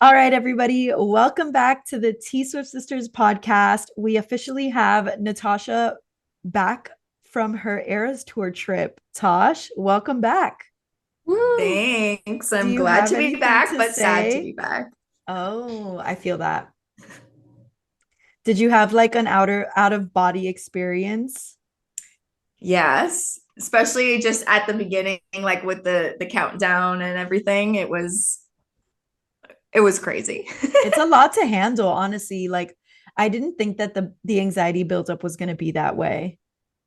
All right, everybody, welcome back to the T.Swift Sisters podcast. We officially have Natasha back from her Eras Tour trip. Tosh, welcome back. Woo. Thanks. Do I'm you glad have to be anything back, to but sad to be say? back. Oh, I feel that. Did you have like an out of body experience? Yes, especially just at the beginning, like with the countdown and everything. It was crazy. It's a lot to handle, honestly. Like I didn't think that the anxiety buildup was going to be that way.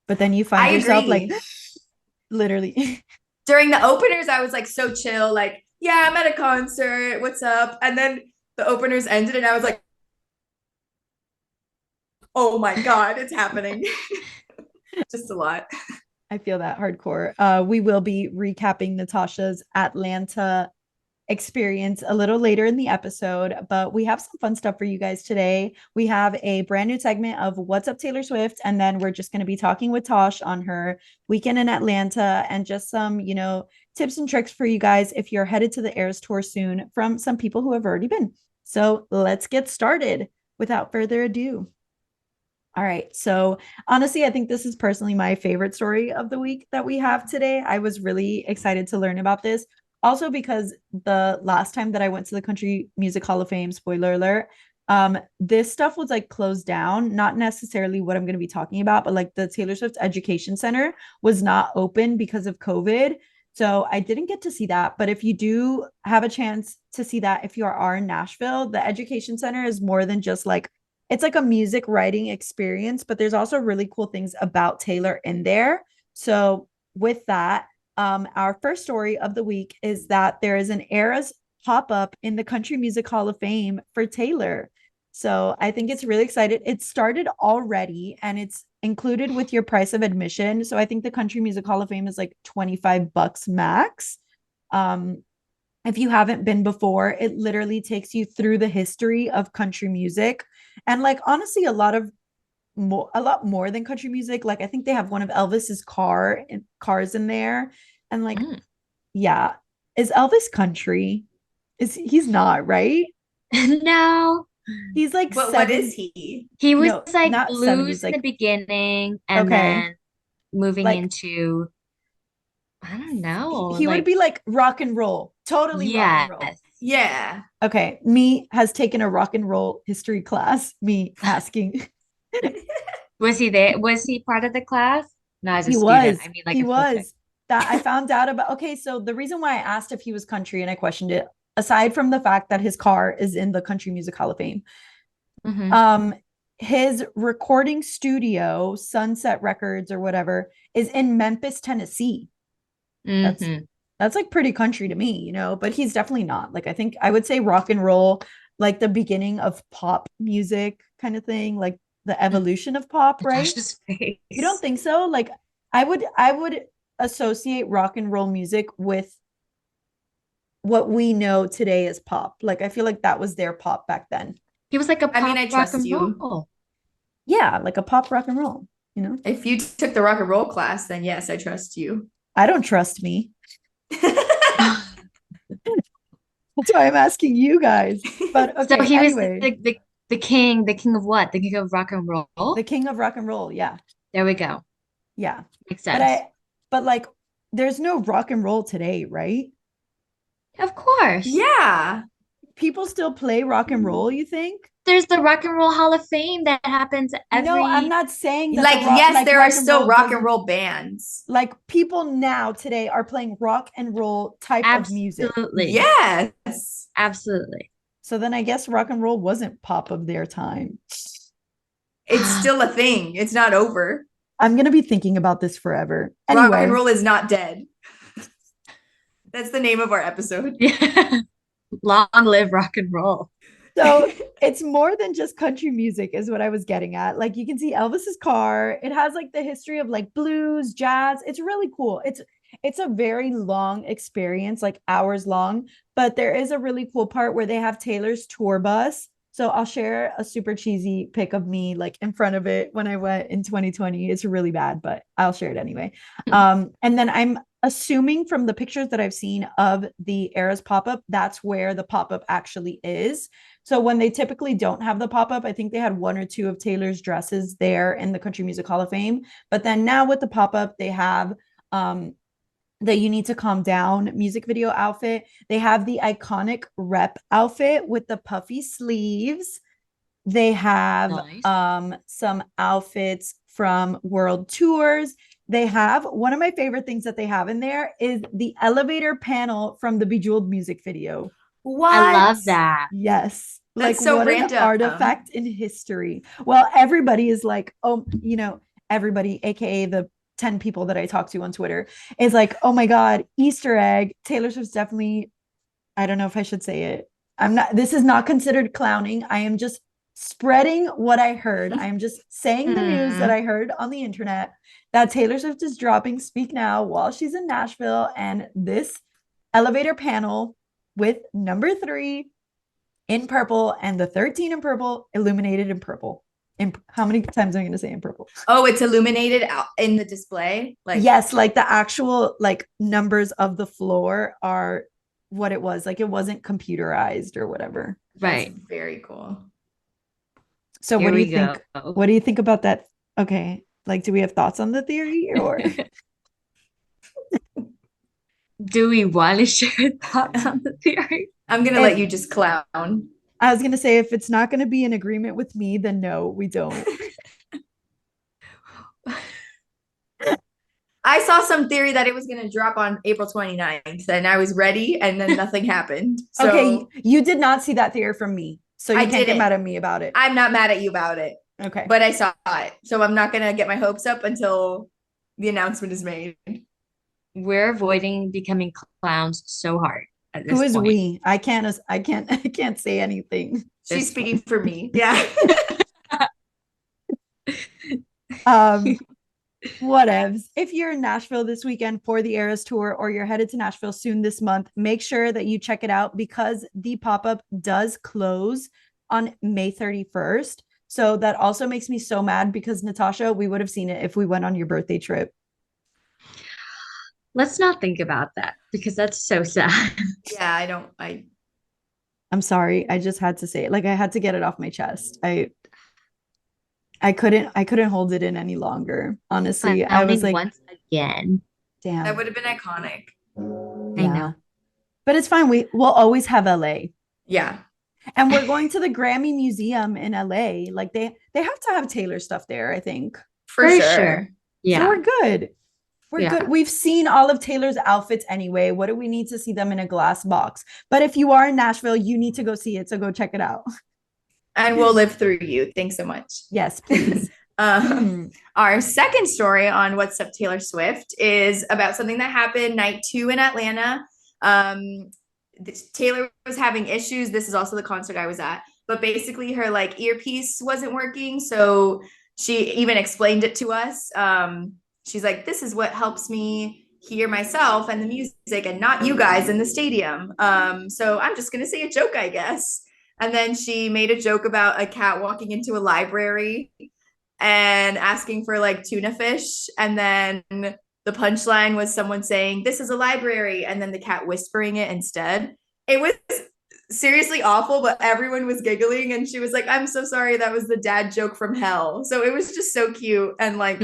But then you I find yourself like agree. literally. During the openers, I was like so chill, like, yeah, I'm at a concert. What's up? And then the openers ended, and I was like, oh my God, it's happening. Just a lot. I feel that hardcore. We will be recapping Natasha's Atlanta experience a little later in the episode, but we have some fun stuff for you guys today. We have a brand new segment of What's Up Taylor Swift, and then we're just going to be talking with Tosh on her weekend in Atlanta and just some, tips and tricks for you guys if you're headed to the Eras Tour soon from some people who have already been. So let's get started without further ado. All right. So honestly, I think this is personally my favorite story of the week that we have today. I was really excited to learn about this. Also, because the last time that I went to the Country Music Hall of Fame, spoiler alert, this stuff was like closed down. Not necessarily what I'm going to be talking about, but like the Taylor Swift Education Center was not open because of COVID. So I didn't get to see that. But if you do have a chance to see that, if you are in Nashville, the Education Center is more than just like it's like a music writing experience, but there's also really cool things about Taylor in there. So with that, our first story of the week is that there is an Eras pop-up in the Country Music Hall of Fame for Taylor. So I think it's really excited. It started already and it's included with your price of admission. So I think the Country Music Hall of Fame is like $25 max. Um, if you haven't been before, it literally takes you through the history of country music and like honestly a lot more than country music. Like I think they have one of Elvis's cars in there and like Mm. yeah, is Elvis country? Is he's not, right? No, He's like But what seven is he? he was no, like not 70s blues in the like beginning and okay. then moving Like into, I don't know, he would like, be like rock and roll. Totally rock and roll. yes. Yeah. Okay, me has taken a rock and roll history class, me asking. Was he there? Was he part of the class? No, as a He student. was. I mean, like, He okay. was. That I found out about. Okay, so the reason why I asked if he was country and I questioned it, aside from the fact that his car is in the Country Music Hall of Fame, Hmm. um, his recording studio, Sunset Records or whatever, is in Memphis, Tennessee. That's Hmm. that's like pretty country to me, but he's definitely not. Like I think I would say rock and roll, like the beginning of pop music kind of thing, like the evolution of pop, right? Natasha's You don't face. think so? Like I would associate rock and roll music with what we know today as pop. Like I feel like that was their pop back then. He was like a I mean, pop I rock trust and you. roll. Yeah, like a pop rock and roll, you know? If you took the rock and roll class, then yes, I trust you. I don't trust me. That's why I'm asking you guys. But So okay, he was anyway, the king of what? The king of rock and the roll? king of rock and roll. Yeah. There we go. Yeah. Makes But sense. but like there's no rock and roll today, right? Of course. Yeah. People still play rock and roll, you think? There's the Rock and Roll Hall of Fame that happens No, I'm every. not saying that the Like, rock yes, like there are rock and still roll rock and doesn't roll bands. like people now today are playing rock and roll type of music. Absolutely. Yes. Absolutely. So then I guess rock and roll wasn't pop of their time. It's still a thing. It's not over. I'm going to be thinking about this forever. Rock and Anyway, roll is not dead. That's the name of our episode. Yeah. Long live rock and roll. so it's more than just country music is what I was getting at. Like you can see Elvis's car. It has like the history of like blues, jazz. It's really cool. It's a very long experience, like hours long, but there is a really cool part where they have Taylor's tour bus So I'll share a super cheesy pic of me like in front of it when I went in 2020. It's really bad, but I'll share it anyway. And then I'm assuming from the pictures that I've seen of the Eras pop-up, that's where the pop-up actually is. So when they typically don't have the pop-up, I think they had one or two of Taylor's dresses there in the Country Music Hall of Fame. But then now with the pop-up, they have the You Need to Calm Down music video outfit. They have the iconic rep outfit with the puffy sleeves. They have some outfits from world tours. They have one of my favorite things that they have in there is the elevator panel from the Bejeweled music video. What? I love that. Yes. That's like so what random. An artifact in history. Well, everybody is like, oh, everybody, aka the 10 people that I talk to on Twitter, is like, oh my God, Easter egg. Taylor Swift's definitely, I don't know if I should say it. This is not considered clowning. I am just spreading what I heard. I am just saying the news that I heard on the internet that Taylor Swift is dropping Speak Now while she's in Nashville. And this elevator panel with number 3 in purple and the 13 in purple, illuminated in purple. How many times am I going to say in purple? Oh, it's illuminated out in the display. Like yes, like the actual like numbers of the floor are what it was. Like it wasn't computerized or whatever. Right. That's very cool. So what do you think? What do you think about that? Okay, like do we have thoughts on the theory or? Do we want to share thoughts on the theory? I'm gonna let you just clown. I was gonna say if it's not gonna be in agreement with me, then no, we don't. I saw some theory that it was going to drop on April 29th and I was ready and then nothing happened. So okay, you did not see that theory from me. So you can't get mad at me about it. I'm not mad at you about it. Okay. But I saw it. So I'm not going to get my hopes up until the announcement is made. We're avoiding becoming clowns so hard at this Who is point. we? I can't say anything. She's speaking for me. Yeah. Whatevs. If you're in Nashville this weekend for the Eras tour or you're headed to Nashville soon this month, make sure that you check it out because the pop-up does close on May 31st. So that also makes me so mad because Natasha, we would have seen it if we went on your birthday trip. Let's not think about that because that's so sad. Yeah, I'm sorry. I just had to say it. Like I had to get it off my chest. I couldn't hold it in any longer. Honestly, I was like once again. Damn. That would have been iconic. I know. But it's fine. We'll always have LA. Yeah. And we're going to the Grammy Museum in LA. Like they have to have Taylor stuff there, I think. For sure. Yeah. So we're good. We're good. We've seen all of Taylor's outfits anyway. What do we need to see them in a glass box? But if you are in Nashville, you need to go see it. So go check it out. And we'll live through you. Thanks so much. Yes, please. Our second story on What's Up Taylor Swift is about something that happened night 2 in Atlanta. Taylor was having issues. This is also the concert I was at. But basically her like earpiece wasn't working. So she even explained it to us. She's like, this is what helps me hear myself and the music and not you guys in the stadium. So I'm just going to say a joke, I guess. And then she made a joke about a cat walking into a library and asking for like tuna fish. And then the punchline was someone saying, this is a library. And then the cat whispering it instead. It was seriously awful, but everyone was giggling. And she was like, I'm so sorry. That was the dad joke from hell. So it was just so cute. And like,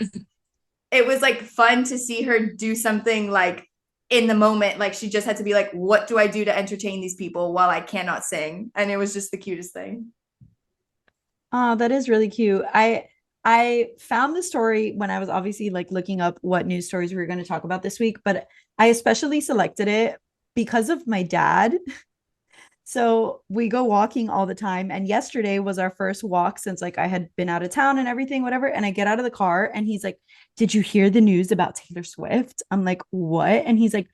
it was like fun to see her do something like in the moment. Like she just had to be like, what do I do to entertain these people while I cannot sing? And it was just the cutest thing. Oh, that is really cute. I found the story when I was obviously like looking up what news stories we were going to talk about this week, but I especially selected it because of my dad. So we go walking all the time. And yesterday was our first walk since like I had been out of town and everything, whatever. And I get out of the car and he's like, did you hear the news about Taylor Swift? I'm like, what? And he's like,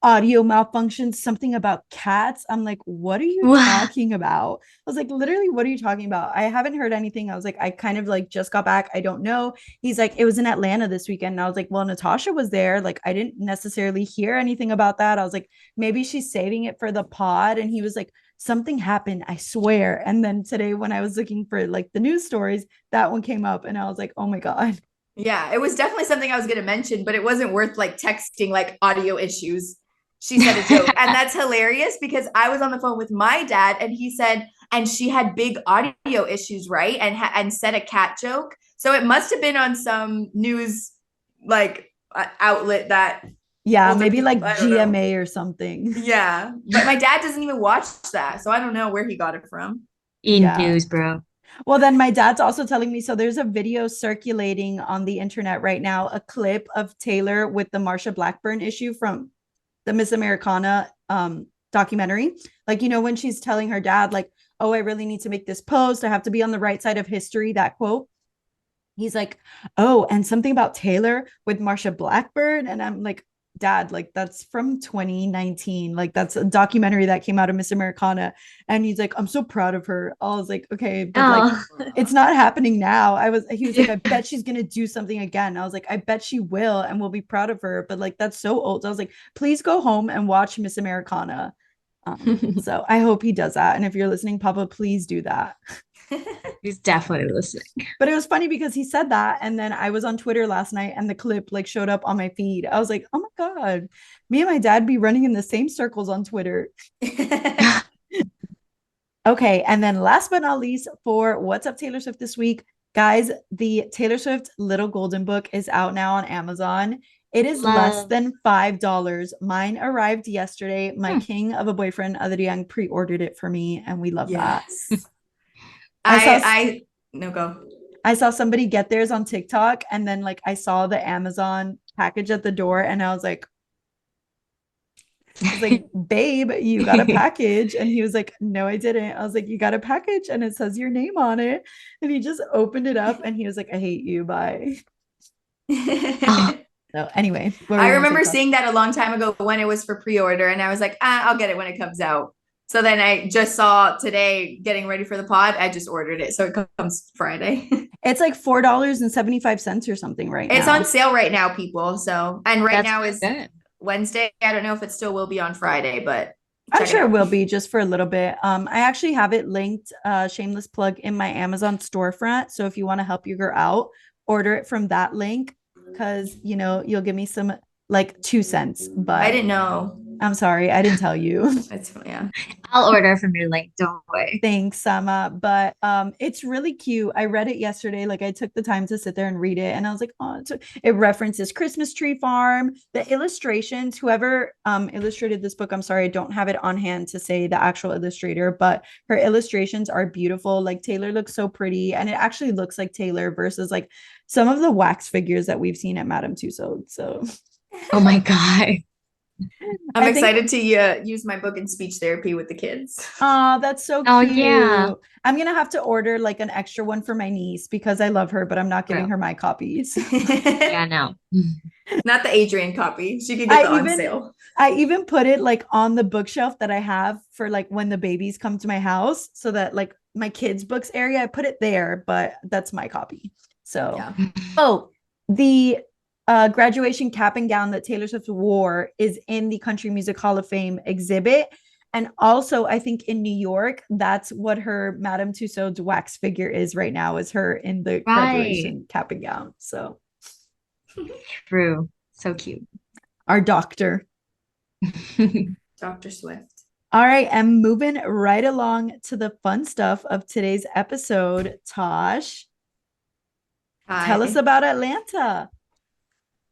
audio malfunction, something about cats. I'm like, what are you talking about? I was like, literally, what are you talking about? I haven't heard anything. I was like, I kind of like just got back. I don't know. He's like, it was in Atlanta this weekend. And I was like, well, Natasha was there. Like, I didn't necessarily hear anything about that. I was like, maybe she's saving it for the pod. And he was like, something happened, I swear. And then today when I was looking for like the news stories, that one came up and I was like, oh my God. Yeah, it was definitely something I was going to mention, but it wasn't worth like texting like audio issues. She said a joke. And that's hilarious because I was on the phone with my dad and he said, and she had big audio issues, right? And said a cat joke. So it must have been on some news like outlet that Yeah, older maybe people, like I don't know. GMA or something. Yeah. But my dad doesn't even watch that. So I don't know where he got it from. Yeah. E-news, bro. Well, then my dad's also telling me, so there's a video circulating on the internet right now, a clip of Taylor with the Marsha Blackburn issue from the Miss Americana documentary. Like, you know, when she's telling her dad, like, oh, I really need to make this post. I have to be on the right side of history, that quote. He's like, oh, and something about Taylor with Marsha Blackburn. And I'm like, Dad, like that's from 2019. Like that's a documentary that came out of Miss Americana. And he's like, I'm so proud of her. I was like, okay, but like Oh, it's not happening now. He was like, I bet she's gonna do something again. I was like, I bet she will, and we'll be proud of her. But like that's so old. So I was like, please go home and watch Miss Americana. So I hope he does that. And if you're listening, Papa, please do that. he's definitely listening. But it was funny because he said that, and then I was on Twitter last night, and the clip like showed up on my feed. I was like, "Oh my God, me and my dad be running in the same circles on Twitter." Okay, and then last but not least, for what's up Taylor Swift this week, guys, the Taylor Swift Little Golden Book is out now on Amazon. It is less Love. than $5. Mine arrived yesterday. My Hmm. king of a boyfriend, Adrian, pre-ordered it for me, and we love that. Yes. I saw I no go. I saw somebody get theirs on TikTok, and then like I saw the Amazon package at the door, and I was like, babe, you got a package. And he was like, no, I didn't. I was like, you got a package and it says your name on it. And he just opened it up and he was like, I hate you. Bye. Oh, So anyway, what were I you gonna say, remember Tosh? seeing that a long time ago when it was for pre-order, and I was like, I'll get it when it comes out. So then I just saw today getting ready for the pod. I just ordered it. So it comes Friday. It's like $4.75 or something right It's now. on sale right now, people. So, and right that's now is good. Wednesday. I don't know if it still will be on Friday, but I'm check it sure it out. will be just for a little bit. I actually have it linked, shameless plug, in my Amazon storefront. So if you want to help your girl out, order it from that link because you know you'll give me some like 2 cents. I But didn't know. I'm sorry, I didn't tell you. That's yeah. I'll order from your link. Don't worry. Thanks, Sama. But it's really cute. I read it yesterday. Like I took the time to sit there and read it, and I was like, oh, it references Christmas Tree Farm. The illustrations, whoever illustrated this book, I'm sorry, I don't have it on hand to say the actual illustrator, but her illustrations are beautiful. Like Taylor looks so pretty, and it actually looks like Taylor versus like some of the wax figures that we've seen at Madame Tussauds. So Oh my God. I'm I think, excited to use my book in speech therapy with the kids. oh, that's so Oh cute. yeah, I'm gonna have to order like an extra one for my niece because I love her, but I'm not giving bro. her my copies. Yeah, no. Not the Adrian copy. She could get I the on even sale. I even put it like on the bookshelf that I have for like when the babies come to my house so that like my kids books area I put it there, but that's my copy. So, Yeah. oh, the graduation cap and gown that Taylor Swift wore is in the Country Music Hall of Fame exhibit. And also, I think in New York, that's what her Madame Tussauds wax figure is right now, is her in the Right. graduation cap and gown. So, True. So cute. our doctor. Dr. Swift. All right, and moving right along to the fun stuff of today's episode, Tosh, tell us Hi. about Atlanta.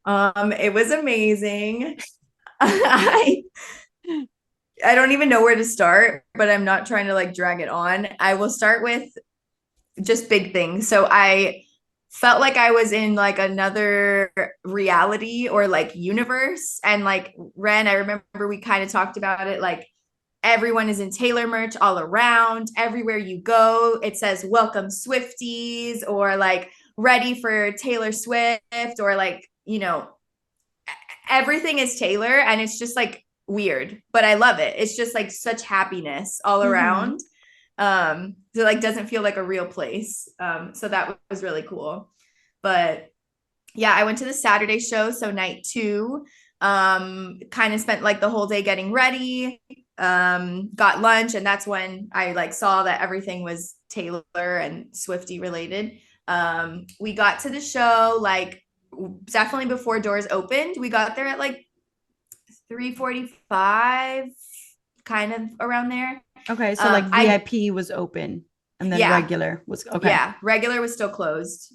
It was amazing. I I don't even know where to start, but I'm not trying to like drag it on. I will start with just big things. So I felt like I was in like another reality or like universe. And like Ren, I remember we kind of talked about it. Like everyone is in Taylor merch all around. Everywhere you go, it says welcome Swifties or like ready for Taylor Swift or like, everything is Taylor and it's just like weird, but I love it. It's just like such happiness all around. So like doesn't feel like a real place. So that was really cool. But yeah, I went to the Saturday show, so night 2. Kind of spent like the whole day getting ready. got lunch, and that's when I like saw that everything was Taylor and Swiftie related. We got to the show like definitely before doors opened. We got there at like 3:45, kind of around there. Okay, so like VIP was open and then regular was okay. Yeah, regular was still closed.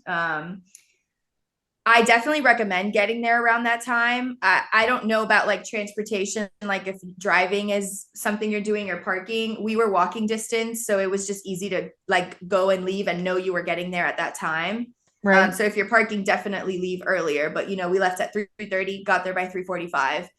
I definitely recommend getting there around that time. I don't know about like transportation, like if driving is something you're doing or parking. We were walking distance, so it was just easy to like go and leave and know you were getting there at that time. Right. So if you're parking, definitely leave earlier. But you know, we left at 3:30, got there by 3:45.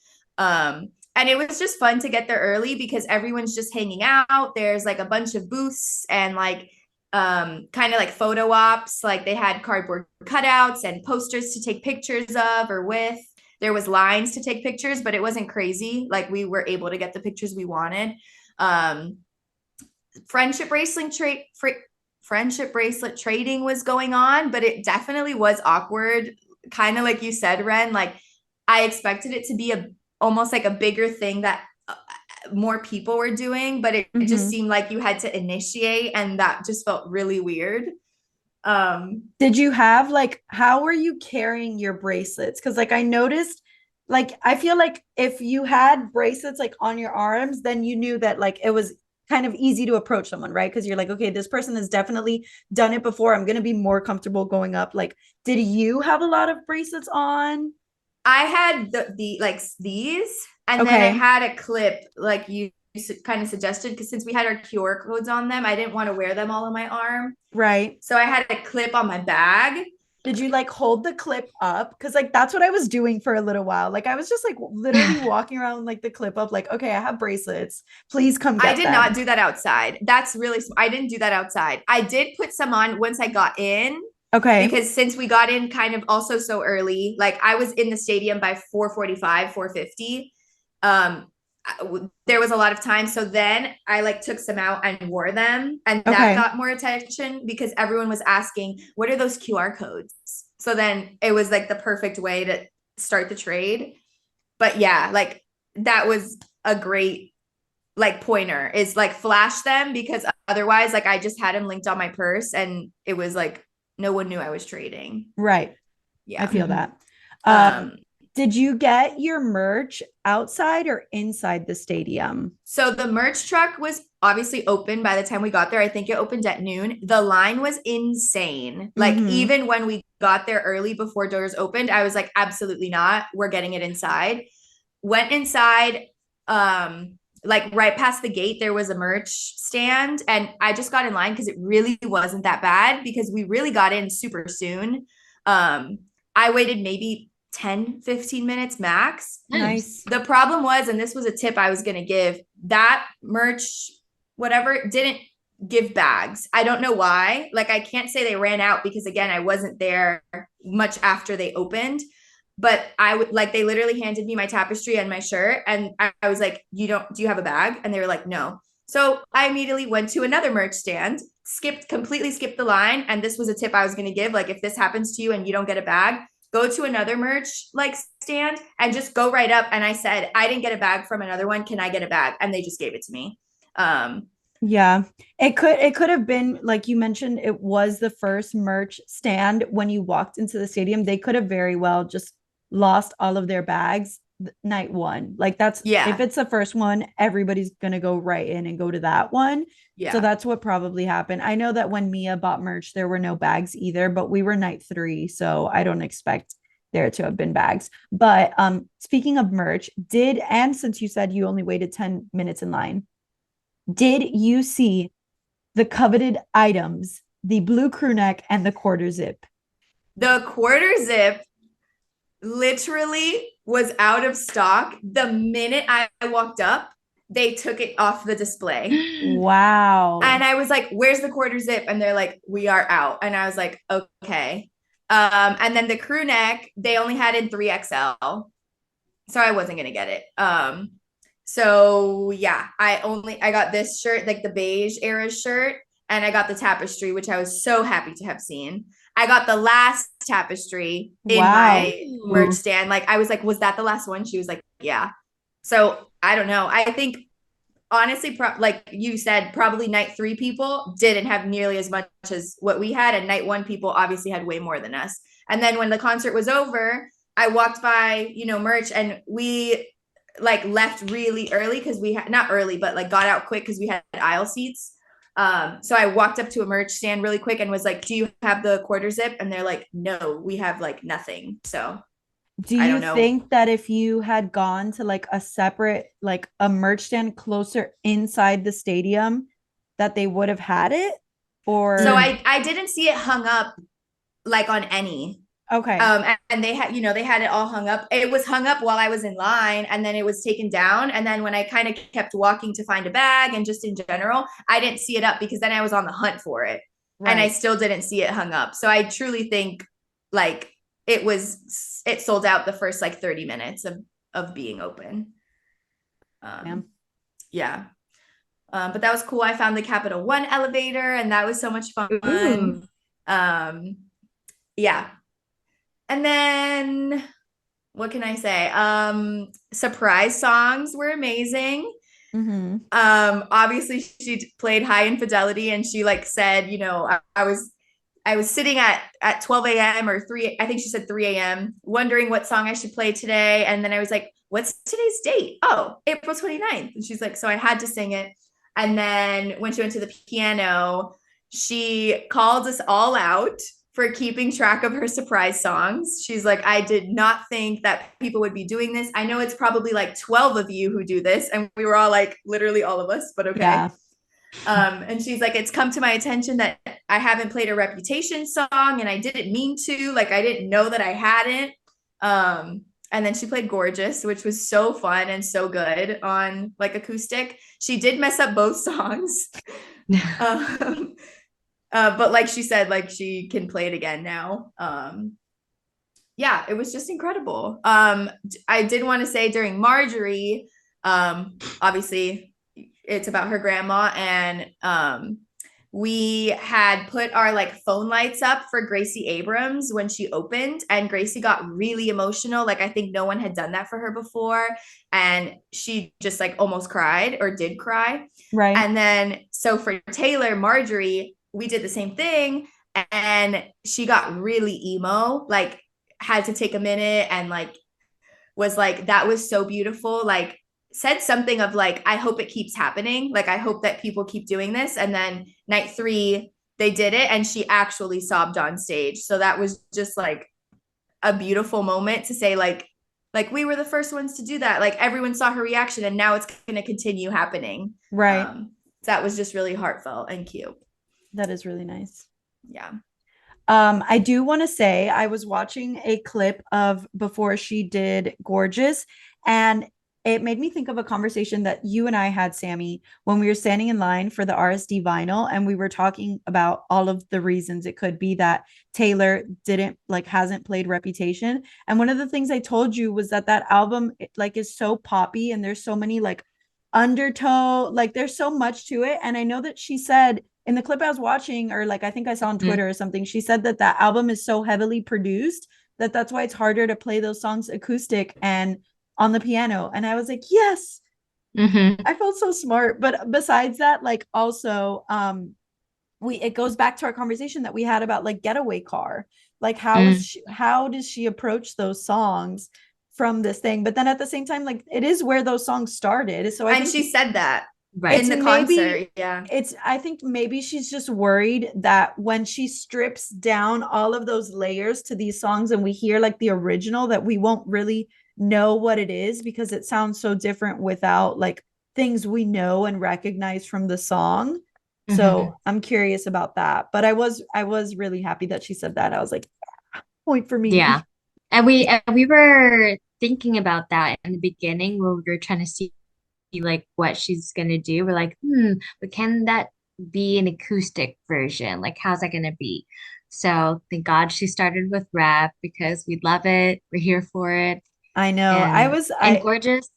And it was just fun to get there early because everyone's just hanging out. There's like a bunch of booths and like kind of like photo ops. Like they had cardboard cutouts and posters to take pictures of or with. There was lines to take pictures, but it wasn't crazy. Like we were able to get the pictures we wanted. Friendship bracelet trading was going on, but it definitely was awkward. Kind of like you said, Ren, like I expected it to be almost like a bigger thing that more people were doing, but it just seemed like you had to initiate, and that just felt really weird. Did you have like, how were you carrying your bracelets? Because like I noticed, like I feel like if you had bracelets like on your arms, then you knew that like it was kind of easy to approach someone, right? Because you're like, okay, this person has definitely done it before. I'm gonna be more comfortable going up. Like, did you have a lot of bracelets on? I had the like these, and then I had a clip like you kind of suggested, because since we had our QR codes on them, I didn't want to wear them all on my arm. Right. So I had a clip on my bag. Did you like hold the clip up? Because like that's what I was doing for a little while. Like I was just like literally walking around like the clip up, like, okay, I have bracelets. Please come get I did them. not do that outside. That's really, I didn't do that outside. I did put some on once I got in. Okay. Because since we got in kind of also so early, like I was in the stadium by 4:45, 4:50. There was a lot of time. So then I like took some out and wore them. And that got more attention because everyone was asking, what are those QR codes? So then it was like the perfect way to start the trade. But yeah, like that was a great like pointer, is like flash them, because otherwise like I just had them linked on my purse and it was like no one knew I was trading. Right. Yeah. I feel that. Did you get your merch outside or inside the stadium? So the merch truck was obviously open by the time we got there. I think it opened at noon. The line was insane. Like even when we got there early before doors opened, I was like, absolutely not. We're getting it inside. Went inside, like right past the gate, there was a merch stand, and I just got in line because it really wasn't that bad because we really got in super soon. I waited maybe 10, 15 minutes max. Nice. The problem was, and this was a tip I was going to give, that merch, whatever, didn't give bags. I don't know why. Like, I can't say they ran out because, again, I wasn't there much after they opened. But I would like, they literally handed me my tapestry and my shirt. And I was like, do you have a bag? And they were like, no. So I immediately went to another merch stand, completely skipped the line. And this was a tip I was going to give. Like, if this happens to you and you don't get a bag, go to another merch like stand and just go right up. And I said, I didn't get a bag from another one. Can I get a bag? And they just gave it to me. Yeah, it could have been like you mentioned, it was the first merch stand when you walked into the stadium. They could have very well just lost all of their bags night one. Like that's, if it's the first one, everybody's gonna go right in and go to that one. Yeah. So that's what probably happened. I know that when Mia bought merch, there were no bags either, but we were night 3, so I don't expect there to have been bags. But speaking of merch, and since you said you only waited 10 minutes in line, did you see the coveted items, the blue crew neck and the quarter zip? The quarter zip literally was out of stock. The minute I walked up, they took it off the display. Wow. And I was like, where's the quarter zip? And they're like, we are out. And I was like, okay. And then the crew neck, they only had in 3XL. So I wasn't going to get it. So yeah, I got this shirt, like the beige era shirt, and I got the tapestry, which I was so happy to have seen. I got the last tapestry in my merch stand. Like I was like, was that the last one? She was like, yeah. So I don't know. I think honestly, like you said, probably night three people didn't have nearly as much as what we had, and night one people obviously had way more than us. And then when the concert was over, I walked by, merch, and we like left really early because we had not early, but like got out quick because we had aisle seats. So I walked up to a merch stand really quick and was like, "Do you have the quarter zip?" And they're like, "No, we have like nothing." So Do I you don't know. think that if you had gone to like a separate, like a merch stand closer inside the stadium, that they would have had it? So Or, I didn't see it hung up like on any. okay, And they had, they had it all hung up. It was hung up while I was in line, and then it was taken down. And then when I kind of kept walking to find a bag and just in general, I didn't see it up because then I was on the hunt for it, and I right. still didn't see it hung up. So I truly think like it sold out the first like 30 minutes of being open. Ma'am. Yeah. But that was cool. I found the Capital One elevator, and that was so much fun. Ooh. Um, yeah. And then what can I say? Surprise songs were amazing. Mm-hmm. Obviously she played High Infidelity, and she like said, I was sitting at 12 a.m. or 3, I think she said 3 a.m., wondering what song I should play today. And then I was like, "What's today's date?" "Oh, April 29th." And she's like, so I had to sing it. And then when she went to the piano, she called us all out for keeping track of her surprise songs. She's like, "I did not think that people would be doing this. I know it's probably like 12 of you who do this." And we were all like, literally all of us, but okay. Yeah. And she's like, "It's come to my attention that I haven't played a Reputation song, and I didn't mean to. Like, I didn't know that I hadn't." And then she played Gorgeous, which was so fun and so good on like acoustic. She did mess up both songs. um, but like she said, like she can play it again now. Yeah, it was just incredible. I did want to say during Marjorie, obviously it's about her grandma, and we had put our like phone lights up for Gracie Abrams when she opened, and Gracie got really emotional. Like I think no one had done that for her before, and she just like almost cried or did cry. Right. And then so for Taylor, Marjorie, we did the same thing, and she got really emo, like had to take a minute, and like was like, that was so beautiful, like said something of like, "I hope it keeps happening, like I hope that people keep doing this." And then night three they did it, and she actually sobbed on stage. So that was just like a beautiful moment to say like we were the first ones to do that, like everyone saw her reaction, and now it's going to continue happening. Right. That was just really heartfelt and cute. That is really nice. Yeah. I do want to say I was watching a clip of before she did Gorgeous, and it made me think of a conversation that you and I had, Sammy, when we were standing in line for the RSD vinyl, and we were talking about all of the reasons it could be that Taylor didn't like hasn't played Reputation. And one of the things I told you was that that album like is so poppy, and there's so many like undertow, like there's so much to it. And I know that she said in the clip I was watching, or like I think I saw on Mhm. Twitter or something, she said that that album is so heavily produced that that's why it's harder to play those songs acoustic and on the piano. And I was like, yes, Mhm. I felt so smart. But besides that, like also, we it goes back to our conversation that we had about like Getaway Car. Like Mm. how does she approach those songs from this thing? But then at the same time, like it is where those songs started. So I And think she said that it's in Right. the maybe concert. Yeah. it's I think maybe she's just worried that when she strips down all of those layers to these songs and we hear like the original, that we won't really know what it is because it sounds so different without like things we know and recognize from the song. So Mhm. I'm curious about that. But I was really happy that she said that. I was like, point for Yeah. me. And we were thinking about that in the beginning when we were trying to see like what she's gonna do. We're like, but can that be an acoustic version? Like, how's that gonna be? So thank God she started with rap because we love it. We're here for it. I know. And Gorgeous.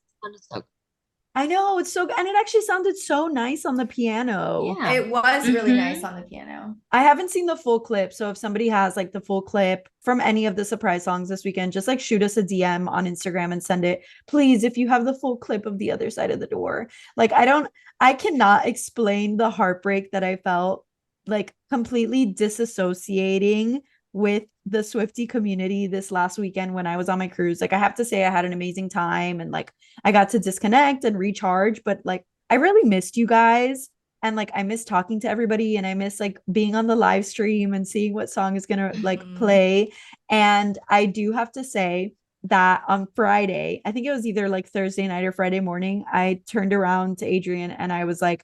I know it's so good. And it actually sounded so nice on the piano. Yeah. It was really nice Mm-hmm. on the piano. I haven't seen the full clip. So if somebody has like the full clip from any of the surprise songs this weekend, just like shoot us a DM on Instagram and send it. Please, if you have the full clip of the other side of the door. Like I cannot explain the heartbreak that I felt like completely disassociating with the Swiftie community this last weekend when I was on my cruise. Like I have to say I had an amazing time and like I got to disconnect and recharge, but like I really missed you guys and like I miss talking to everybody and I miss like being on the live stream and seeing what song is going to like Mhm. play. And I do have to say that on Friday, I think it was either like Thursday night or Friday morning, I turned around to Adrian and I was like,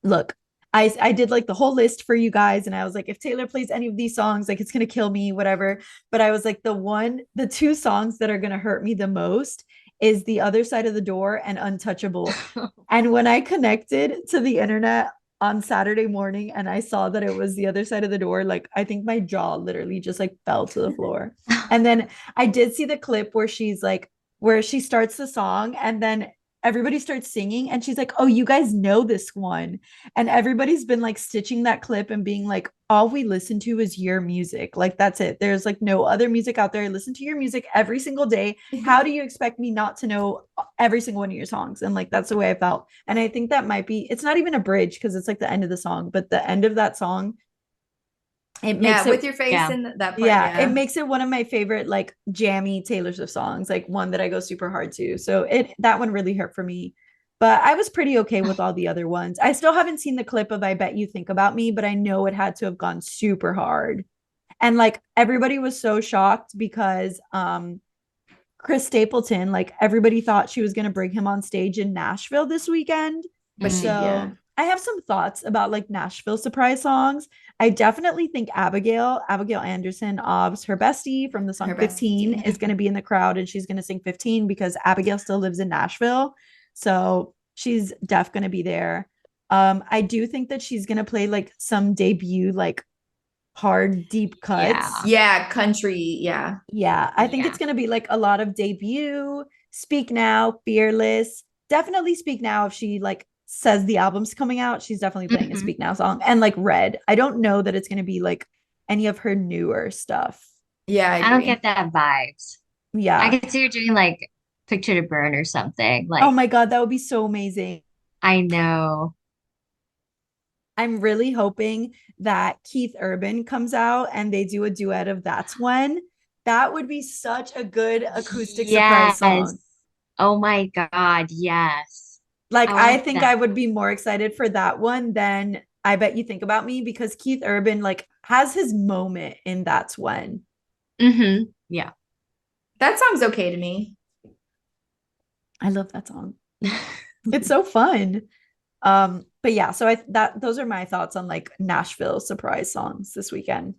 look, I did like the whole list for you guys and I was like if Taylor plays any of these songs like it's going to kill me whatever, but I was like the two songs that are going to hurt me the most is The Other Side of the Door and Untouchable. And when I connected to the internet on Saturday morning and I saw that it was The Other Side of the Door, like I think my jaw literally just like fell to the floor. And then I did see the clip where she's like where she starts the song and then everybody starts singing and she's like, "Oh, you guys know this one." And everybody's been like stitching that clip and being like, "All we listen to is your music. Like that's it. There's like no other music out there. I listen to your music every single day. How do you expect me not to know every single one of your songs?" And like that's the way I felt. And I think that might be it's not even a bridge because it's like the end of the song, but the end of that song, it Yeah, makes it with your face Yeah. in that part. yeah, it Yeah. makes it one of my favorite like jammy Taylor Swift songs, like one that I go super hard to. So it that one really hurt for me. But I was pretty okay with all the other ones. I still haven't seen the clip of I Bet You Think About Me, but I know it had to have gone super hard. And like everybody was so shocked because Chris Stapleton, like everybody thought she was going to bring him on stage in Nashville this weekend. But yeah, So I have some thoughts about like Nashville surprise songs. I definitely think Abigail Anderson, Ob's her bestie from the song her best 15, team. is going to be in the crowd and she's going to sing 15 because Abigail still lives in Nashville. So she's def going to be there. I do think that she's going to play like some debut, like hard, deep cuts. Yeah. Yeah, country. Yeah. Yeah, I think Yeah. it's going to be like a lot of debut, Speak Now, Fearless. Definitely Speak Now if she like says the album's coming out, she's definitely playing a Hmm. Speak Now song. And like Red. I don't know that it's going to be like any of her newer stuff. Yeah, I I don't agree. get that vibes. I Yeah. could see her doing like Picture to Burn or something. Oh Like, my god, that would be so amazing. I know. I'm really hoping that Keith Urban comes out and they do a duet of That's When. That would be such a good acoustic surprise Yes. song. Oh my God. Yes. Like I I want think I that. would be more excited for that one than I Bet You Think About Me because Keith Urban like has his moment in That's When. Hmm. Yeah. That song's okay to me. I love that song. It's so fun. But yeah, so I that those are my thoughts on like Nashville surprise songs this weekend.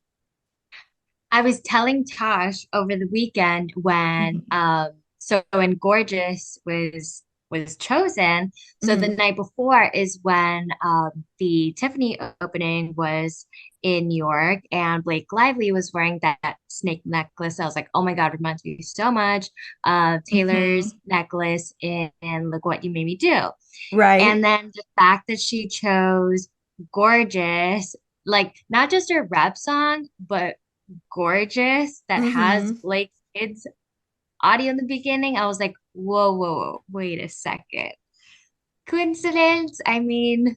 I was telling Tosh over the weekend when so when Gorgeous was chosen. So the Mhm. night before is when the Tiffany opening was in New York and Blake Lively was wearing that snake necklace. I was like, oh my God, reminds me so much of Taylor's Mhm. necklace in Look What You Made Me Do. Right. And then the fact that she chose Gorgeous, like not just her rap song, but Gorgeous that has Mhm. Blake's kids audio in the beginning, I was like, whoa, whoa, whoa, wait a second. Coincidence? I mean,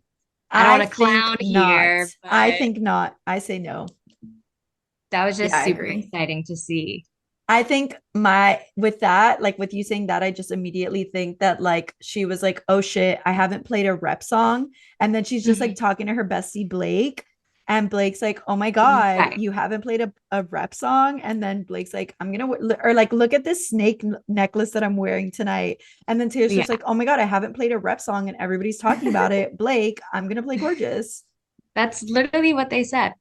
I don't I want to think clown not. here, I but think not. I say no. that was Yeah, just I super agree. exciting to see. I think my with that, like with you saying that, I just immediately think that like she was like, oh shit, I haven't played a rep song. And then she's just like Mhm. talking to her bestie Blake. And Blake's like, oh my God, Right. you haven't played a rep song. And then Blake's like, I'm gonna or like look at this snake necklace that I'm wearing tonight. And then Taylor Yeah. Swift's like, oh my God, I haven't played a rep song and everybody's talking about it. Blake, I'm gonna play Gorgeous. That's literally what they said.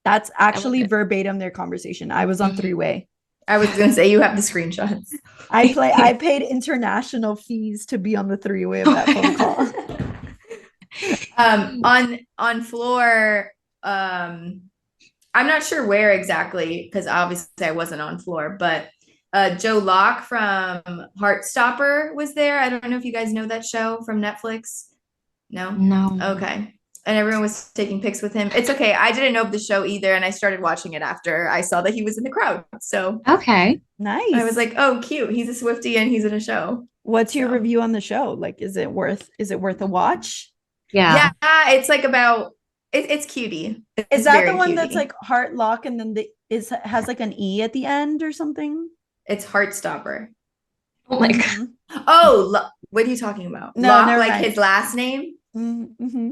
That's I love actually it. verbatim their conversation. I was on Mhm. three-way. I was gonna say you have the screenshots. I paid international fees to be on the three-way of that phone call. On floor, I'm not sure where exactly because obviously I wasn't on floor, but Joe Locke from Heartstopper was there. I don't know if you guys know that show from Netflix. No? No. Okay. And everyone was taking pics with him. It's okay. I didn't know of the show either, and I started watching it after I saw that he was in the crowd. So Okay. I was Nice. like, oh, cute. He's a Swiftie and he's in a show. What's your So review on the show? Like, is it worth a watch? Yeah. yeah, it's like about it's cutie. Is It's that the very one that's cutie. like heart lock and then the is has like an E at the end or something? It's Heartstopper. Oh my God. Mhm. Oh, what are you talking about? No, Locke, never like mind. his last name? Mm-hmm.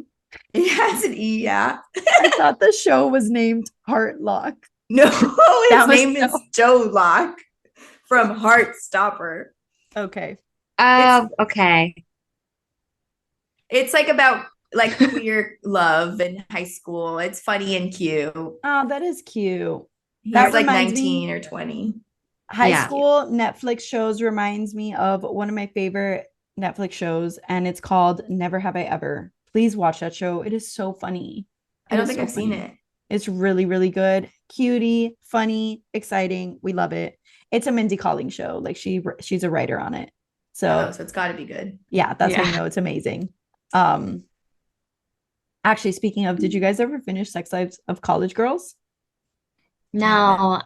It has an E, yeah. I thought the show was named Heart Lock. No, That his was name is so. Joe Locke from Heartstopper. Okay. It's Okay. it's like about like queer love in high school. It's funny and cute. Oh, that is cute. That He's like reminds 19 me, or 20. high Yeah. school Netflix shows reminds me of one of my favorite Netflix shows, and it's called Never Have I Ever. Please watch that show. It is so funny. I It don't is think so I've seen funny. it. It's really, really good. Cutie, funny, exciting. We love it. It's a Mindy Kaling show. Like she's a writer on it. Oh, So so it's got to be good. yeah, that's how you Yeah. know it's amazing. Um, actually, speaking of, did you guys ever finish Sex Lives of College Girls? I haven't. No.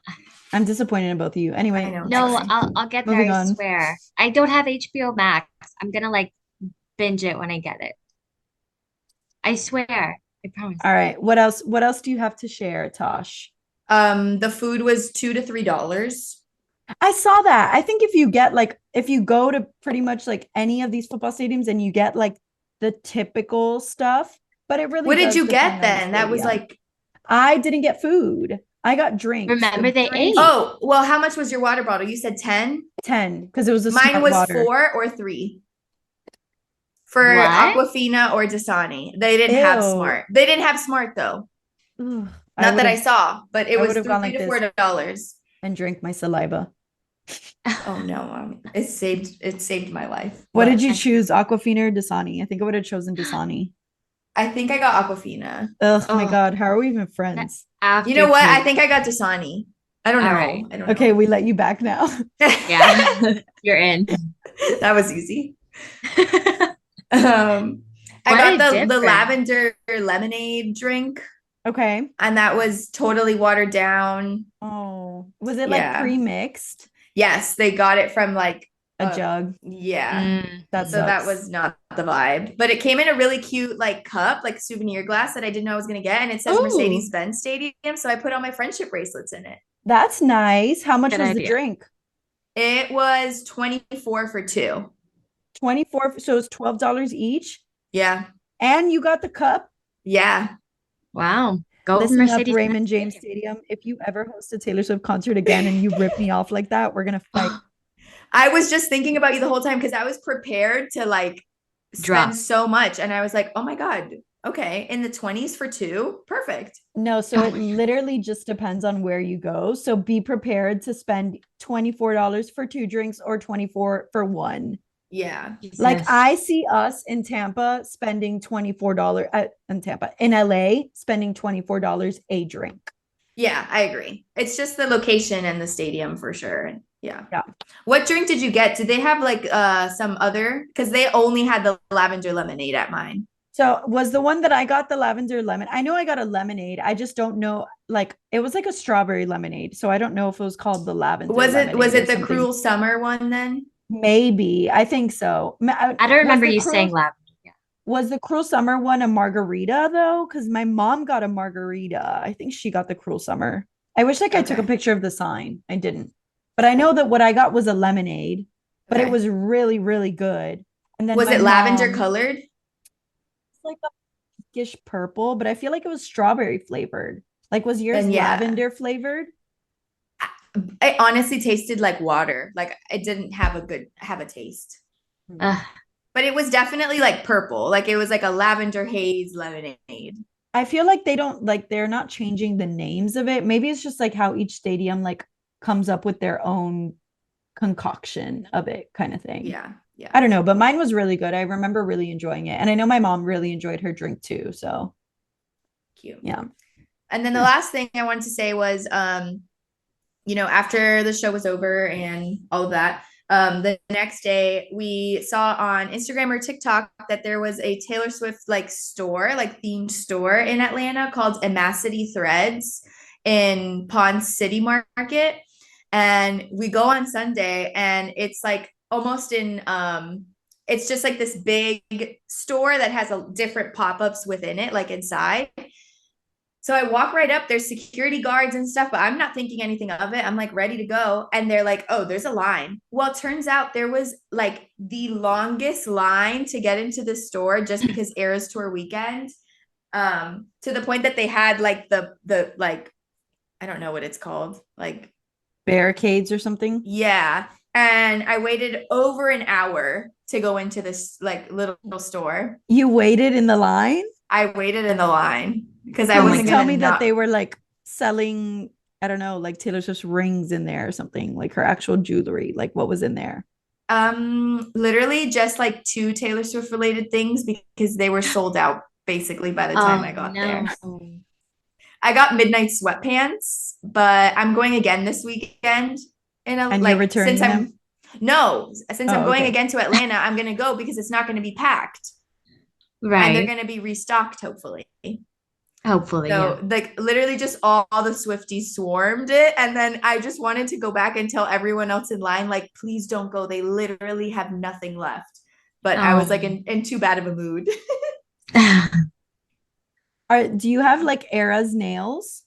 I'm disappointed in both of you. I Anyway, know. No, next. Sorry. I'll get there, Moving I on. swear. I don't have HBO Max. I'm gonna like binge it when I get it. I swear. I promise. All right. What else? What else do you have to share, Tosh? The food was $2 to $3. I saw that. I think if you go to pretty much like any of these football stadiums and you get like the typical stuff, but it really What did does you depend get on the then? That was stadium. like, I didn't get food. I got drinks. Remember The they drinks ate. oh, well, how much was your water bottle? You said 10? 10 because it was a Mine smart was water. 4 or 3 for What? Aquafina or Dasani. They didn't have Ew. Smart. They didn't have Smart though. Ugh. Not that I saw, but it I was would have three gone like to this $4. and drank my saliva. Oh no, it saved my life. What did What? you choose, Aquafina or Dasani? I think I would have chosen Dasani. I think I got Aquafina. Oh my Oh, God, how are we even that friends? You know what? I aftertaste. think I got Dasani. I don't All know. right. I don't Okay, know. we let you back now. Yeah. You're in. That was easy. Um, I What got a the difference. lavender lemonade drink, Okay. and that was totally watered down. Oh, was it like Yeah. pre-mixed? Yes, they got it from like A jug. yeah. That So that sucks. was not the vibe. But it came in a really cute like cup, like souvenir glass that I didn't know I was gonna get. And it says Ooh. Mercedes-Benz Stadium. So I put all my friendship bracelets in it. That's nice. How much Good was the idea. drink? It was 24 for 2. 24, so it's $12 each. Yeah. And you got the cup. Yeah. Wow. Go Listen up, Mercedes. Raymond James Stadium. If you ever host a Taylor Swift concert again and you rip me off like that, we're gonna fight. I was just thinking about you the whole time because I was prepared to like Drop. spend so much. And I was like, oh my God, okay. In the 20s for 2. Perfect. No, so Oh it my literally just depends on where you go. So be prepared to spend $24 for 2 drinks or 24 for one. Yeah. Like Jesus. I see us in Tampa spending $24 in Tampa, in LA spending $24 a drink. Yeah, I agree. It's just the location and the stadium for sure. Yeah. Yeah. What drink did you get? Did they have like some other? Because they only had the lavender lemonade at mine. So was the one that I got the lavender lemon. I know I got a lemonade. I just don't know, like it was like a strawberry lemonade. So I don't know if it was called the lavender Was it lemonade or the something. cruel summer one then? Maybe. I think so. I don't remember you saying lavender. Yeah. Was the Cruel Summer one a margarita though? Because my mom got a margarita. I think she got the Cruel Summer. I wish like I took a Okay. picture of the sign. I didn't. But I know that what I got was a lemonade, but it Okay. was really, really good. And then Was my it lavender mom- colored? It's like a pinkish purple, but I feel like it was strawberry flavored. Like was yours Then yeah. lavender flavored? It honestly tasted like water. Like it didn't have a taste. Ugh. But it was definitely like purple. Like it was like a lavender haze lemonade. I feel like they're not changing the names of it. Maybe it's just like how each stadium like comes up with their own concoction of it kind of thing. Yeah. Yeah. I don't know, but mine was really good. I remember really enjoying it. And I know my mom really enjoyed her drink too. So Cute. yeah. And then the last thing I wanted to say was after the show was over and all of that, the next day we saw on Instagram or TikTok that there was a Taylor Swift like store, like themed store in Atlanta called Amacity Threads in Pond City Market. And we go on Sunday and it's like almost in it's just like this big store that has a different pop-ups within it, like inside. So I walk right up, there's security guards and stuff, but I'm not thinking anything of it. I'm like ready to go. And they're like, oh, there's a line. Well, it turns out there was like the longest line to get into the store just because Eras Tour weekend. To the point that they had like the like, I don't know what it's called. Like Barricades or something. yeah. And I waited over an hour to go into this like little store. You waited in the line? I waited in the line because I Please wasn't tell gonna me that not they were like selling, I don't know, like Taylor Swift's rings in there or something, like her actual jewelry. Like what was in there? Literally just like two Taylor Swift related things because they were sold out basically by the time Oh I got there. no. I got midnight sweatpants, but I'm going again this weekend. And you're returning them? No, since I'm Oh, going okay. again to Atlanta, I'm gonna go because it's not gonna be packed and they're Right. gonna be restocked hopefully. Hopefully, yeah. So like literally just all the Swifties swarmed it. And then I just wanted to go back and tell everyone else in line, like, please don't go. They literally have nothing left. But I was like in too bad of a mood. Do you have like Era's nails?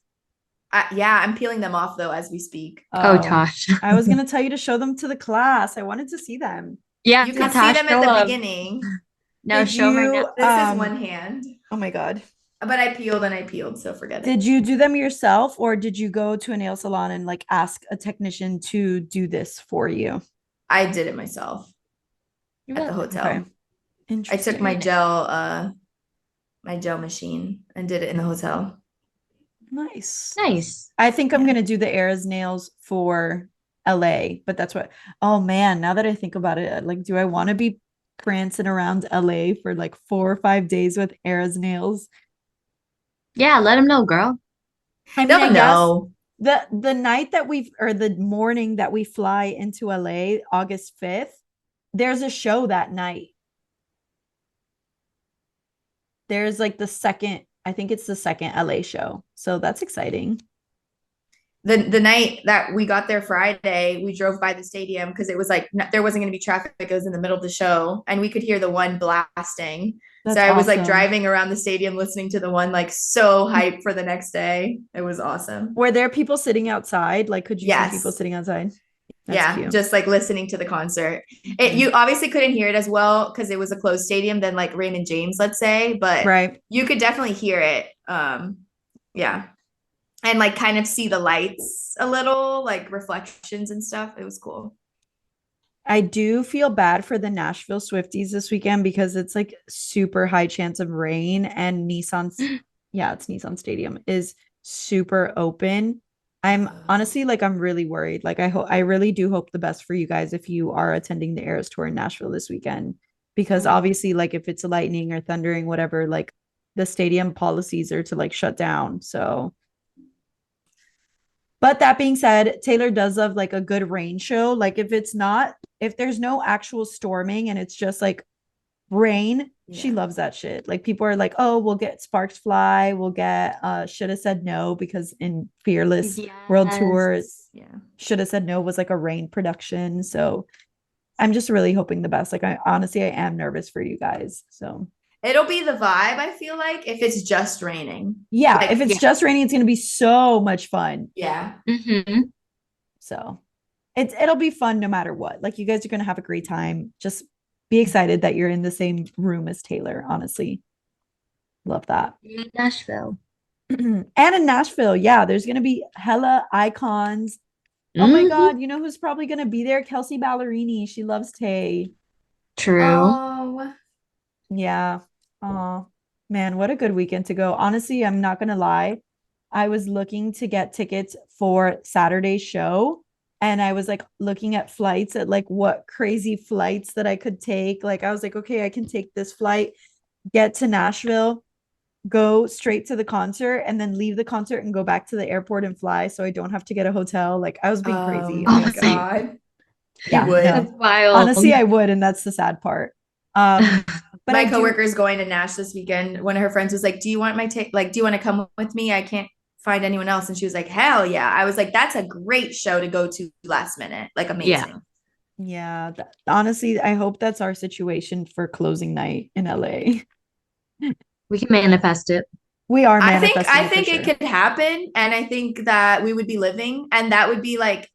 Yeah, I'm peeling them off though as we speak. Oh, Tosh. I was gonna tell you to show them to the class. I wanted to see them. Yeah, You can see Natasha, them at the beginning. No, Did show 'em right you, now. This is one hand. Oh my God. But I peeled and I peeled, so forget it. Did you do them yourself or did you go to a nail salon and like ask a technician to do this for you? I did it myself at the hotel. Okay. I Interesting. took my gel machine and did it in the hotel. Nice. Nice. I think I'm gonna do the Era's nails for LA, but that's what, oh man, now that I think about it, like, do I want to be prancing around LA for like 4 or 5 days with Era's nails? Yeah, let him know, girl. I mean, I guess No. the night that or the morning that we fly into LA, August 5th, there's a show that night. There's like I think it's the second LA show. So that's exciting. The night that we got there Friday, we drove by the stadium because it was like there wasn't going to be traffic. It was in the middle of the show, and we could hear the one blasting. That's so I was like awesome. driving around the stadium listening to the one, like so hyped for the next day. It was awesome. Were there people sitting outside? Like, could you Yes. see people sitting outside? That's yeah, cute. just like listening to the concert. You obviously couldn't hear it as well because it was a closed stadium than like Raymond James, let's say, but Right. you could definitely hear it. Yeah. And like kind of see the lights a little, like reflections and stuff. It was cool. I do feel bad for the Nashville Swifties this weekend because it's like super high chance of rain and Nissan's, yeah, it's Nissan Stadium is super open. I'm honestly like, I'm really worried. Like, I really do hope the best for you guys if you are attending the Eras Tour in Nashville this weekend, because obviously, like, if it's lightning or thundering, whatever, like the stadium policies are to like shut down. So, but that being said, Taylor does love like a good rain show. Like if there's no actual storming and it's just like rain, she loves that shit. Like people are like, oh, we'll get Sparks Fly, we'll get Should Have Said No, because in Fearless World Tour, Should Have Said No was like a rain production. So I'm just really hoping the best. Like I am nervous for you guys. So it'll be the vibe, I feel like, if it's just raining. Yeah, like, if it's just raining, it's gonna be so much fun. Yeah. So it'll be fun no matter what. Like you guys are gonna have a great time. Just be excited that you're in the same room as Taylor. Honestly, love that. Nashville. And in Nashville, yeah, there's gonna be hella icons. Oh my God, you know who's probably gonna be there? Kelsey Ballerini. She loves Tay. True. Oh. Yeah. Oh man, what a good weekend to go. Honestly, I'm not gonna lie. I was looking to get tickets for Saturday's show, and I was like looking at flights at like what crazy flights that I could take. Like I was like, okay, I can take this flight, get to Nashville. go straight to the concert and then leave the concert and go back to the airport and fly so I don't have to get a hotel. Like I was being crazy, Oh my honestly. God. You Yeah, would. no. That's wild. Honestly, I would, and that's the sad part. But My I do. coworker is going to Nash this weekend. One of her friends was like, "Do you want my take? Like, do you want to come with me? I can't find anyone else." And she was like, "Hell yeah!" I was like, "That's a great show to go to last minute. Like, Yeah. amazing." Yeah, honestly, I hope that's our situation for closing night in LA. We can manifest it. We are I think manifesting I it for think it sure. could happen, and I think that we would be living, and that would be like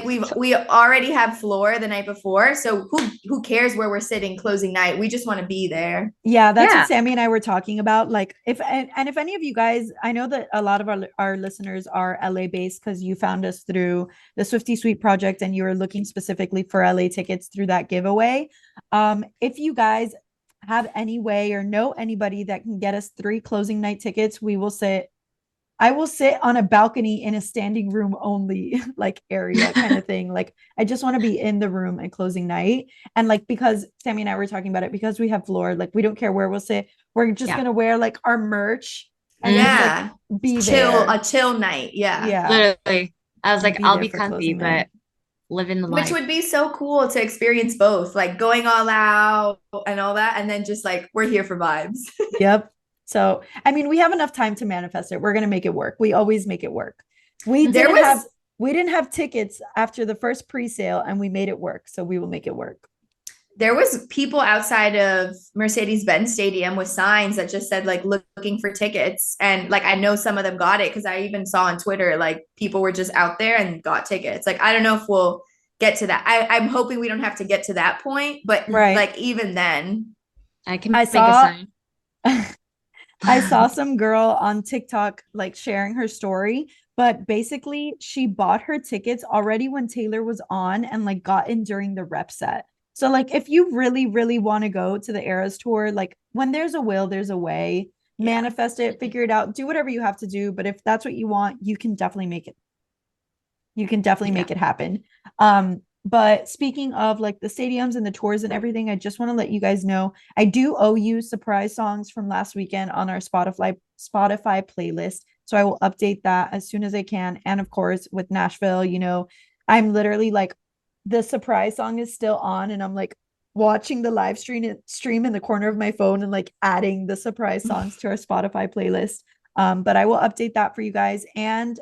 we already have floor the night before, so who cares where we're sitting closing night? We just want to be there. Yeah, that's what Yeah. Sammy and I were talking about. Like, if and if any of you guys, I know that a lot of our listeners are LA based because you found us through the Swifty Suite project and you were looking specifically for LA tickets through that giveaway. If you guys have any way or know anybody that can get us 3 closing night tickets, I will sit on a balcony in a standing room only like area kind of thing. Like I just want to be in the room at closing night. And like because Sammy and I were talking about it, because we have floor, like we don't care where we'll sit. We're just Yeah. gonna wear like our merch and just like Yeah, be chill there. a chill night. Yeah, Yeah. Literally. I was And like, be I'll there be for comfy, closing but night. living the which life. would be so cool to experience both, like going all out and all that, and then just like we're here for vibes. Yep. So I mean we have enough time to manifest it. We're gonna make it work. We always make it work. We There didn't have was we didn't have tickets after the first pre-sale and we made it work. So we will make it work. there was people outside of Mercedes-Benz Stadium with signs that just said like looking for tickets, and like I know some of them got it because I even saw on Twitter like people were just out there and got tickets. Like I don't know if we'll get to that. I'm hoping we don't have to get to that point, but Right. like even then. I can I make a saw sign. I saw some girl on TikTok like sharing her story, but basically she bought her tickets already when Taylor was on and like got in during the rep set. So like if you really really want to go to the Eras tour, like when there's a will, there's a way. Yeah. Manifest it, figure it out, do whatever you have to do, but if that's what you want, you can definitely make it. You can definitely Yeah. make it happen. But speaking of like the stadiums and the tours and everything, I just want to let you guys know I do owe you surprise songs from last weekend on our Spotify playlist. So I will update that as soon as I can. And of course, with Nashville, I'm literally like the surprise song is still on, and I'm like watching the live stream in the corner of my phone and like adding the surprise songs to our Spotify playlist. But I will update that for you guys. And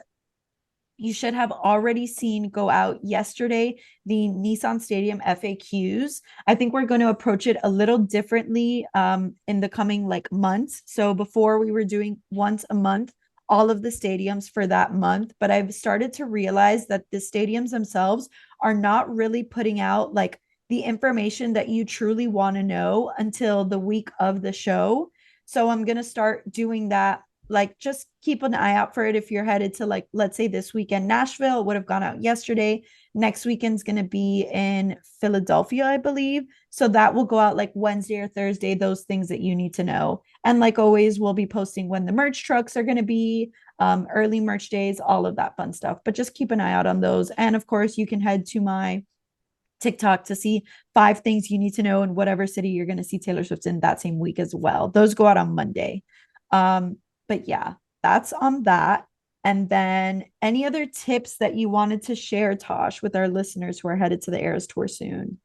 you should have already seen go out yesterday the Nissan Stadium FAQs. I think we're going to approach it a little differently in the coming like months. So before we were doing once a month, all of the stadiums for that month, but I've started to realize that the stadiums themselves are not really putting out like the information that you truly want to know until the week of the show. So I'm going to start doing that, like just keep an eye out for it. If you're headed to like let's say this weekend Nashville, would have gone out yesterday. Next weekend's going to be in Philadelphia, I believe, so that will go out like Wednesday or Thursday, those things that you need to know. And like always, we'll be posting when the merch trucks are going to be, early merch days, all of that fun stuff, but just keep an eye out on those. And of course you can head to my TikTok to see 5 things you need to know in whatever city you're going to see Taylor Swift in that same week as well. Those go out on Monday. But yeah, that's on that. And then any other tips that you wanted to share, Tosh, with our listeners who are headed to the Eras tour soon?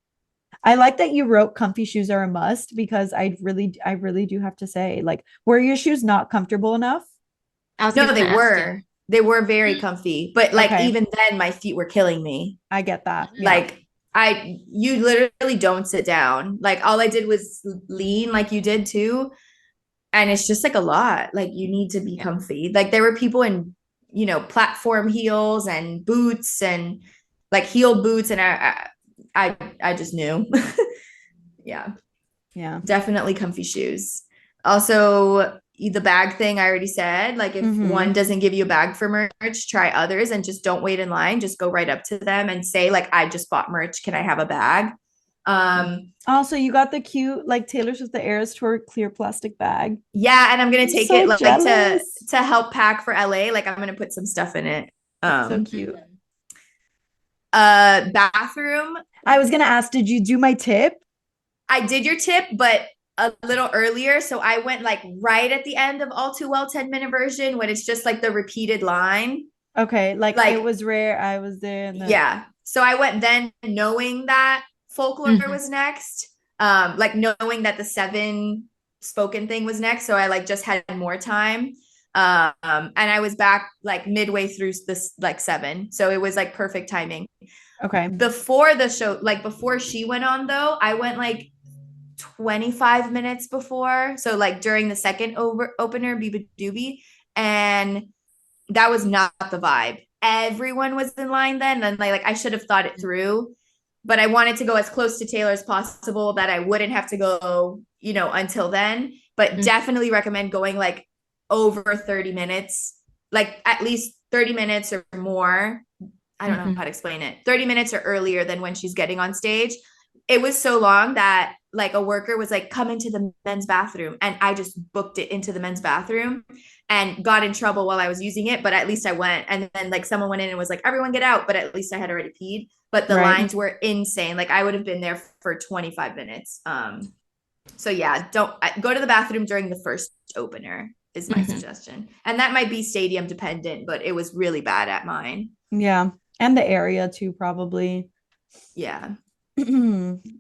I like that you wrote comfy shoes are a must because I really do have to say, like, were your shoes not comfortable enough? I was No, gonna they ask you. were. They were very comfy, but like Okay, even then my feet were killing me. I get that. Yeah. Like you literally don't sit down. Like all I did was lean like you did too, and it's just like a lot. Like you need to be Yeah. comfy. Like there were people in, platform heels and boots and like heeled boots, and I just knew. Yeah, Yeah. definitely comfy shoes. Also, the bag thing I already said. Like if Mm-hmm. one doesn't give you a bag for merch, try others and just don't wait in line. Just go right up to them and say like, I just bought merch. Can I have a bag? Also, you got the cute like Taylor Swift the Eras tour clear plastic bag. Yeah, and I'm gonna I'm take it so like jealous. to help pack for LA. Like I'm gonna put some stuff in it. That's so cute. Bathroom. I was gonna ask, did you do my tip? I did your tip, but a little earlier. So I went like right at the end of All Too Well 10-minute version when it's just like the repeated line. Okay, like it Like, was rare. I was there, and then yeah. So I went then knowing that folklore Mhm. was next. Like knowing that the 7 spoken thing was next. So I like just had more time. And I was back like midway through this like 7. So it was like perfect timing. okay. Before the show, like before she went on though, I went like 25 minutes before. So like during the second opener, Biba Doobie. And that was not the vibe. Everyone was in line then. And like I should have thought it through. But I wanted to go as close to Taylor as possible that I wouldn't have to go, until then. But Mhm. definitely recommend going like over 30 minutes, like at least 30 minutes or more. I don't know Mhm. how to explain it. 30 minutes or earlier than when she's getting on stage. It was so long that like a worker was like, come into the men's bathroom. And I just booked it into the men's bathroom and got in trouble while I was using it. But at least I went. And then like someone went in and was like, everyone get out. But at least I had already peed. But the Right. lines were insane. Like I would have been there for 25 minutes. So yeah, don't go to the bathroom during the first opener is my Mhm. suggestion. And that might be stadium dependent, but it was really bad at mine. Yeah. And the area too, probably. Yeah.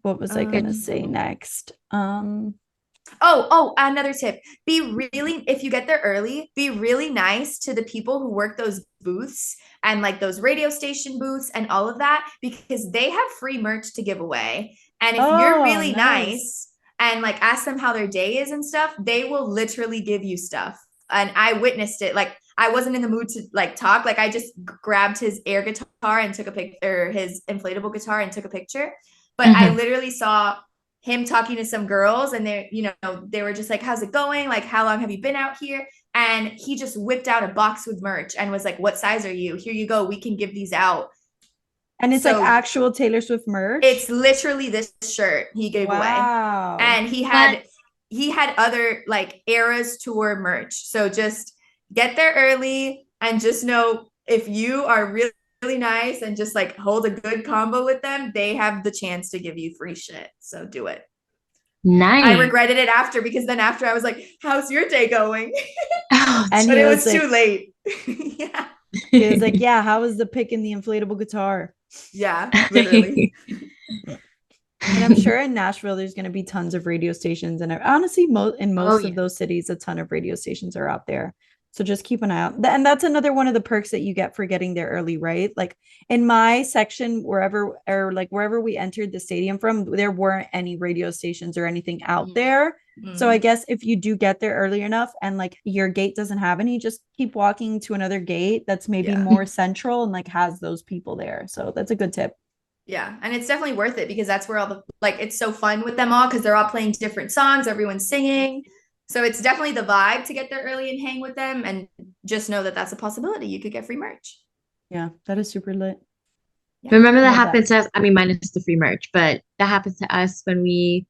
What was I gonna Um, say next? another tip. Be really, if you get there early, be really nice to the people who work those booths and like those radio station booths and all of that because they have free merch to give away. And if you're Oh, really nice. nice and like ask them how their day is and stuff, they will literally give you stuff. And I witnessed it. Like I wasn't in the mood to like talk. Like I just grabbed his air guitar and took a picture, his inflatable guitar and took a picture. But I Mhm. literally saw him talking to some girls and they were just like, how's it going? Like, how long have you been out here? And he just whipped out a box with merch and was like, what size are you? Here you go. We can give these out. And it's like So actual Taylor Swift merch. it's literally this shirt he gave away. Wow. And he But had other like Eras tour merch. So just get there early and just know if you are really really nice and just like hold a good combo with them, they have the chance to give you free shit. So do it. I nice. regretted it after because then after I was like, how's your day going? Oh, And But he it was was too like, late. Yeah. he was like, yeah, how was the pick in the inflatable guitar? Yeah, literally. And I'm sure in Nashville there's going to be tons of radio stations, and honestly, in Oh most of yeah. those cities, a ton of radio stations are out there. So just keep an eye out. And that's another one of the perks that you get for getting there early, right? Like in my section, wherever we entered the stadium from, there weren't any radio stations or anything out there. So I Mm. guess if you do get there early enough and like your gate doesn't have any, just keep walking to another gate that's maybe Yeah. more central and like has those people there. So that's a good tip. Yeah. And it's definitely worth it because that's where all the like it's so fun with them all because they're all playing different songs, everyone's singing. So it's definitely the vibe to get there early and hang with them and just know that that's a possibility. You could get free merch. Yeah, that is super lit. Yeah. Remember that Love that. happened to us. I mean, minus the free merch, but that happened to us when we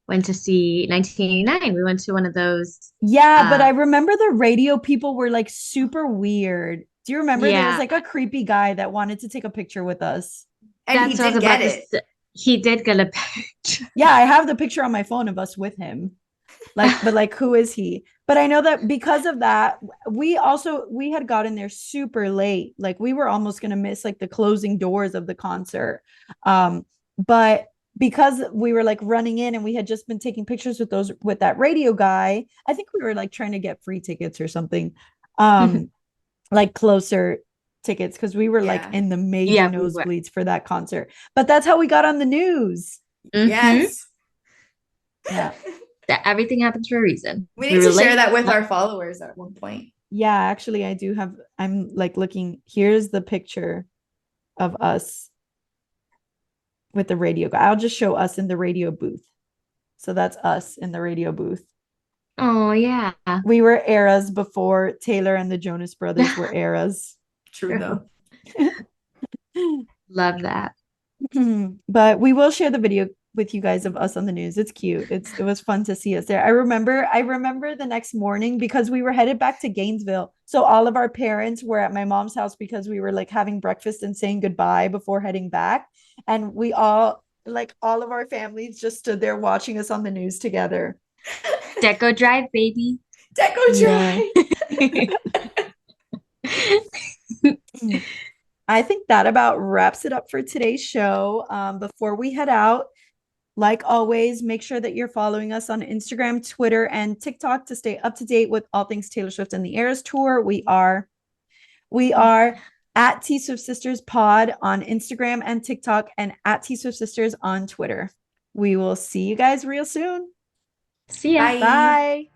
went to see 1989. We went to one of those. Yeah, but I Uh, remember the radio people were like super weird. Do you remember there was yeah, like a creepy guy that wanted to take a picture with us? And he that's what I was did about get to it. say. He did get a picture. Yeah, I have the picture on my phone of us with him. But like who is he? But I know that because of that, we had gotten there super late. Like we were almost gonna miss like the closing doors of the concert. But because we were like running in and we had just been taking pictures with that radio guy, I think we were like trying to get free tickets or something. Like closer tickets because we were like Yeah. in the major Yeah, we were. nosebleeds for that concert. But that's how we got on the news. Mm-hmm. Yes. Yeah. That everything happens for a reason. We We need were to share late. that with our followers at one point. Yeah, actually, I do have. I'm like looking. Here's the picture of us with the radio guy. I'll just show us in the radio booth. So that's us in the radio booth. Oh yeah. We were eras before Taylor and the Jonas Brothers were eras. True though. Love that. But we will share the video with you guys of us on the news. It's cute. It was fun to see us there. I remember the next morning because we were headed back to Gainesville. So all of our parents were at my mom's house because we were like having breakfast and saying goodbye before heading back. And we all like all of our families just stood there watching us on the news together. Deco Drive, baby. Deco Yeah. Drive. I think that about wraps it up for today's show. Before we head out, like always, make sure that you're following us on Instagram, Twitter, and TikTok to stay up to date with all things Taylor Swift and the Eras Tour. We are at T.Swift Sisters Pod on Instagram and TikTok, and at T.Swift Sisters on Twitter. We will see you guys real soon. See ya. Bye. Bye.